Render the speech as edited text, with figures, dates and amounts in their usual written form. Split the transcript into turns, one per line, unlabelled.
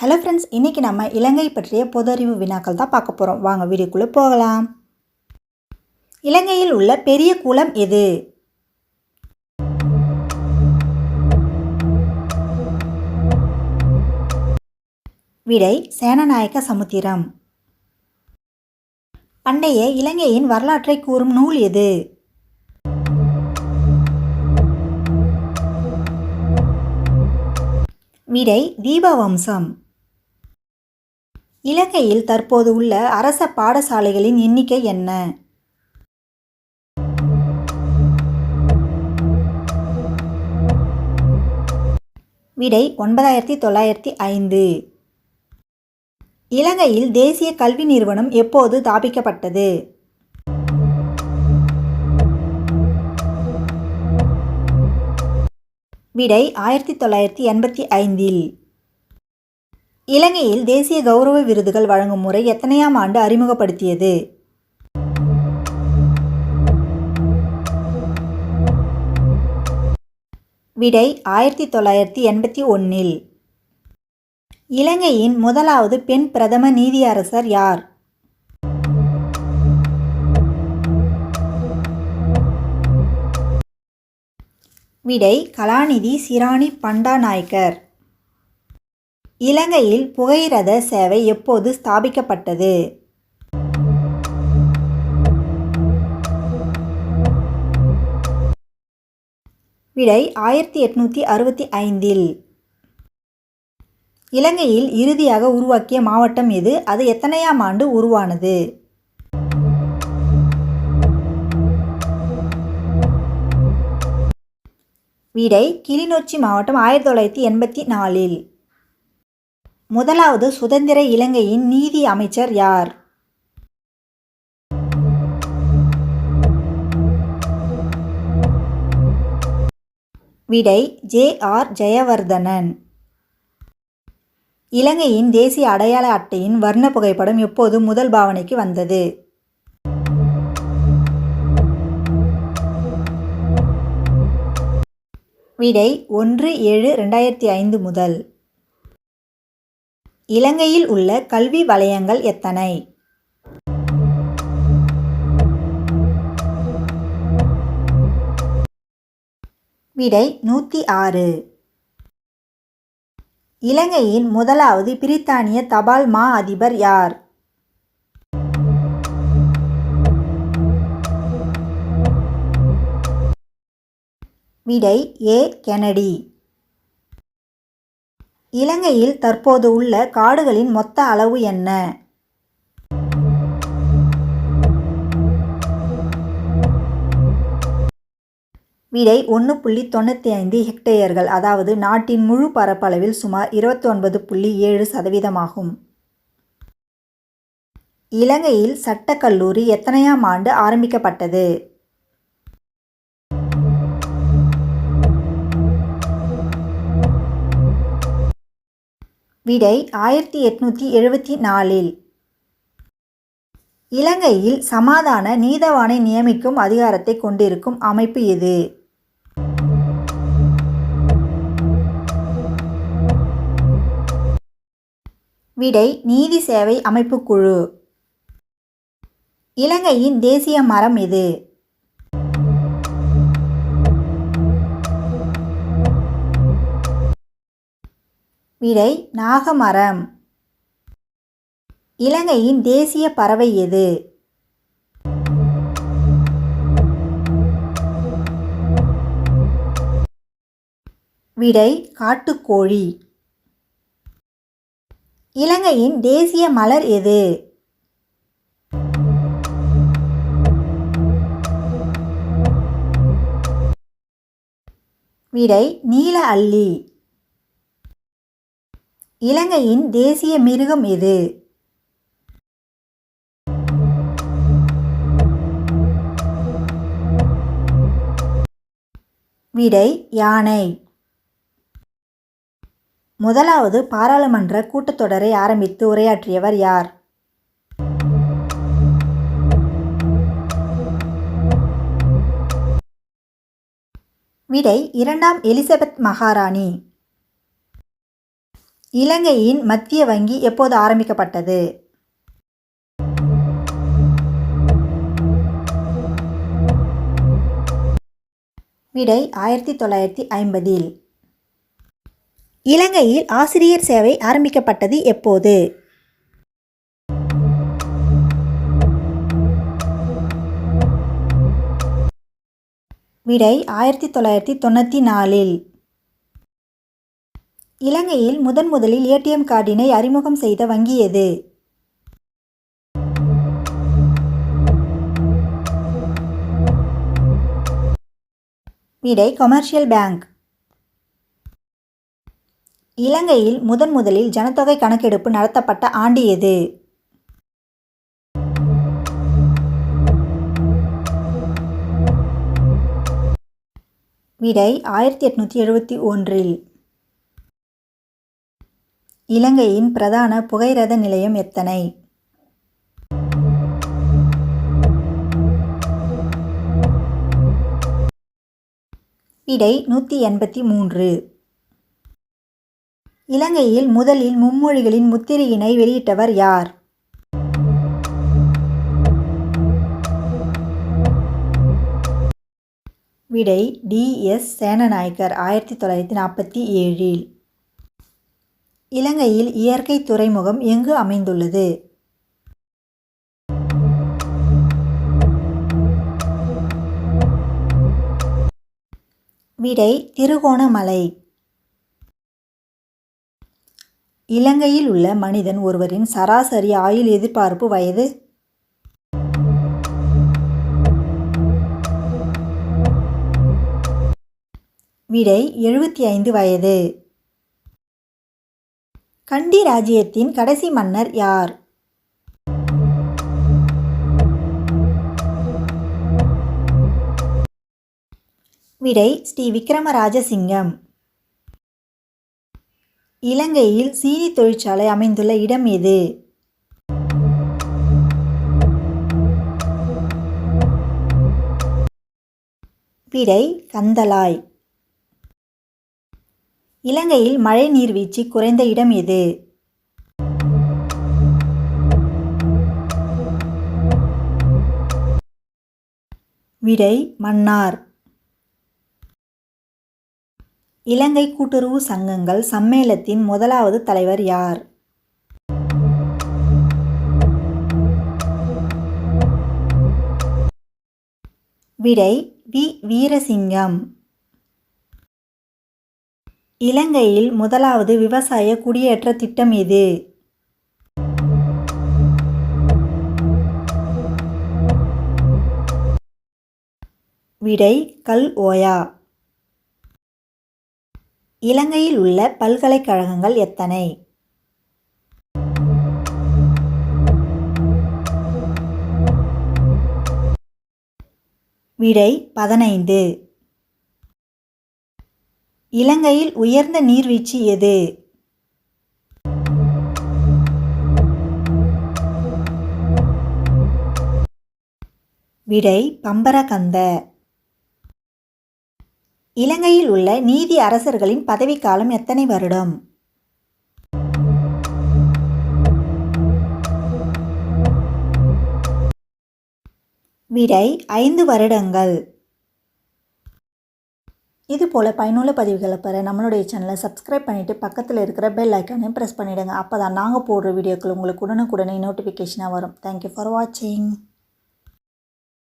Hello friends, இன்றைக்கி நம்ம இலங்கை பற்றிய பொது அறிவு வினாக்கள் தான் பார்க்க போகிறோம். வாங்க வீடியோக்குள்ளே போகலாம். இலங்கையில் உள்ள பெரிய குளம் எது? விடை சேனநாயக்க சமுத்திரம். பண்டைய இலங்கையின் வரலாற்றை கூறும் நூல் எது? விடை தீபவம்சம். இலங்கையில் தற்போது உள்ள அரச பாடசாலைகளின் எண்ணிக்கை என்ன? விடை 9905. இலங்கையில் தேசிய கல்வி நிறுவனம் எப்போது ஸ்தாபிக்கப்பட்டது? விடை 1985. இலங்கையில் தேசிய கௌரவ விருதுகள் வழங்கும் முறை எத்தனையாம் ஆண்டு அறிமுகப்படுத்தியது? விடை 1981. இலங்கையின் முதலாவது பெண் பிரதம நீதியரசர் யார்? விடை கலாநிதி சிராணி பண்டாநாயக்கர். இலங்கையில் புகையிரத சேவை எப்போது ஸ்தாபிக்கப்பட்டது? விடை 1865. இலங்கையில் இறுதியாக உருவாக்கிய மாவட்டம் எது? அது எத்தனையாம் ஆண்டு உருவானது? விடை கிளிநொச்சி மாவட்டம் 1984. முதலாவது சுதந்திர இலங்கையின் நீதி அமைச்சர் யார்? விடை ஜே.ஆர். ஜெயவர்தனன். இலங்கையின் தேசிய அடையாள அட்டையின் வர்ண புகைப்படம் எப்போது முதல் பாவனைக்கு வந்தது? விடை 1/7/2005 முதல். இலங்கையில் உள்ள கல்வி வலயங்கள் எத்தனை? விடை 106. இலங்கையின் முதலாவது பிரித்தானிய தபால் மா அதிபர் யார்? விடை ஏ. கெனடி. இலங்கையில் தற்போது உள்ள காடுகளின் மொத்த அளவு என்ன? விடை 1.95 ஹெக்டேயர்கள், அதாவது நாட்டின் முழு பரப்பளவில் சுமார் 29.7% இலங்கையில் சட்டக்கல்லூரி எத்தனையாம் ஆண்டு ஆரம்பிக்கப்பட்டது? விடை 1874. இலங்கையில் சமாதான நீதவானை நியமிக்கும் அதிகாரத்தை கொண்டிருக்கும் அமைப்பு எது? விடை நீதி சேவை அமைப்புக்குழு. இலங்கையின் தேசிய மரம் எது? விடை நாகமரம். இலங்கையின் தேசிய பறவை எது? விடை காட்டுக்கோழி. இலங்கையின் தேசிய மலர் எது? விடை நீல அல்லி. இலங்கையின் தேசிய மிருகம் எது? விடை யானை. முதலாவது பாராளுமன்ற கூட்டத்தொடரை ஆரம்பித்து உரையாற்றியவர் யார்? விடை இரண்டாம் எலிசபெத் மகாராணி. இலங்கையின் மத்திய வங்கி எப்போது ஆரம்பிக்கப்பட்டது? விடை 1950. இலங்கையில் ஆசிரியர் சேவை ஆரம்பிக்கப்பட்டது எப்போது? விடை 1994. இலங்கையில் முதலில் ஏடிஎம் கார்டினை அறிமுகம் செய்த வங்கி எது? விடை கொமர்ஷியல் பேங்க். இலங்கையில் முதலில் ஜனத்தொகை கணக்கெடுப்பு நடத்தப்பட்ட ஆண்டு எது? விடை 1871. இலங்கையின் பிரதான புகையிரத நிலையம் எத்தனை? விடை 183. இலங்கையில் முதலில் மும்மொழிகளின் முத்திரையினை வெளியிட்டவர் யார்? விடை டி.எஸ். சேனநாயக்கர் 1947. இலங்கையில் இயற்கை துறைமுகம் எங்கு அமைந்துள்ளது? விடை திருகோணமலை. இலங்கையில் உள்ள மனிதன் ஒருவரின் சராசரி ஆயுள் எதிர்பார்ப்பு வயது? விடை 75 வயது. கண்டி ராஜ்ஜியத்தின் கடைசி மன்னர் யார்? விடை ஸ்ரீ விக்ரமராஜசிங்கம். இலங்கையில் சீனி தொழிற்சாலை அமைந்துள்ள இடம் எது? விடை கந்தளாய். இலங்கையில் மழை நீர்வீழ்ச்சி குறைந்த இடம் எது? விடை மன்னார். இலங்கை கூட்டுறவு சங்கங்கள் சம்மேளனத்தின் முதலாவது தலைவர் யார்? விடை வி. வீரசிங்கம். இலங்கையில் முதலாவது விவசாய குடியேற்ற திட்டம் எது? விடை கல் ஓயா. இலங்கையில் உள்ள பல்கலைக்கழகங்கள் எத்தனை? விடை 15. இலங்கையில் உயர்ந்த நீர்வீழ்ச்சி எது? விடை பம்பரகந்த. இலங்கையில் உள்ள நீதி அரசர்களின் பதவிக்காலம் எத்தனை வருடம்? விடை 5 வருடங்கள். இது போல் பயனுள்ள பதிவுகளை பெற நம்மளுடைய சேனலை சப்ஸ்கிரைப் பண்ணிவிட்டு பக்கத்தில் இருக்கிற பெல் ஐக்கானையும் ப்ரெஸ் பண்ணிவிடுங்க. அப்போ தான் நாங்கள் போடுற வீடியோக்கள் உங்களுக்கு உடனுக்குடனே நோட்டிஃபிகேஷனாக வரும். தேங்க்யூ ஃபார் வாட்சிங்.